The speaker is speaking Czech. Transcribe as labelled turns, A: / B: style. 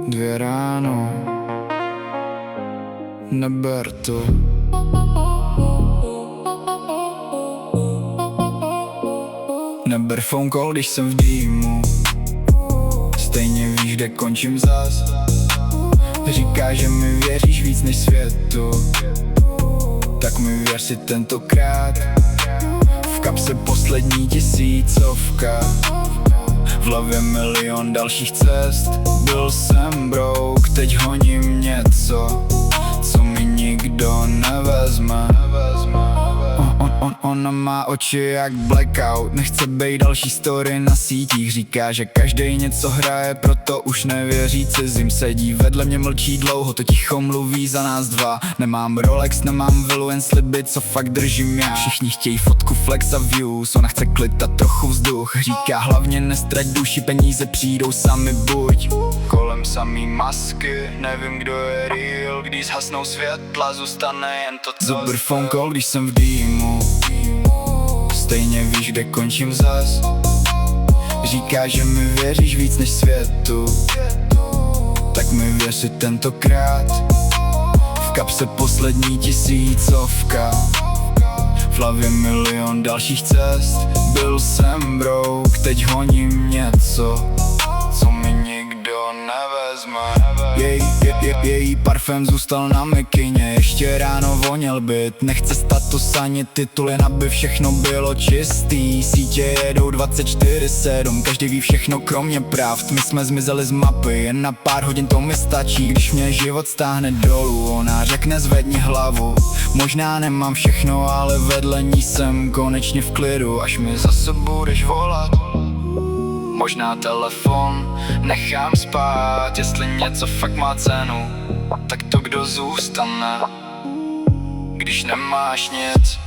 A: 2 ráno, neber to. Neber phone call, když jsem v dýmu, stejně víš, kde končím zas. Říkáš, že mi věříš víc než světu, tak mi věř si tentokrát. V kapse poslední 1000, v hlavě milion dalších cest. Byl jsem brouk, teď honím něco, co mi nikdo nevezme. Ona má oči jak blackout, nechce bejt další story na sítích. Říká, že každej něco hraje, proto už nevěří cizím. Sedí vedle mě, mlčí dlouho, to ticho mluví za nás dva. Nemám Rolex, nemám vilu, jen sliby, co fakt držím já. Všichni chtějí fotku, flex a views, ona chce klid a trochu vzduch. Říká hlavně nestrať duši, peníze přijdou sami buď. Kolem samý masky, nevím kdo je real. Když zhasnou světla, zůstane jen to, co Zober phone call, když jsem v dýmu, stejně víš, kde končím zas. Říká, že mi věříš víc než světu, tak mi věř si tentokrát. V kapse poslední 1000, v hlavě milion dalších cest. Byl jsem brouk, teď honím něco, co mi nikdo nevezme. Její parfém zůstal na mikině, ještě ráno voněl byt. Nechce status ani titul, jen aby všechno bylo čistý. Sítě jedou 24/7, každý ví všechno kromě pravd. My jsme zmizeli z mapy, jen na pár hodin to mi stačí. Když mě život stáhne dolů, ona řekne zvedni hlavu. Možná nemám všechno, ale vedle ní jsem konečně v klidu. Až mi zase budeš volat, možná telefon nechám spát. Jestli něco fakt má cenu, tak to kdo zůstane, když nemáš nic.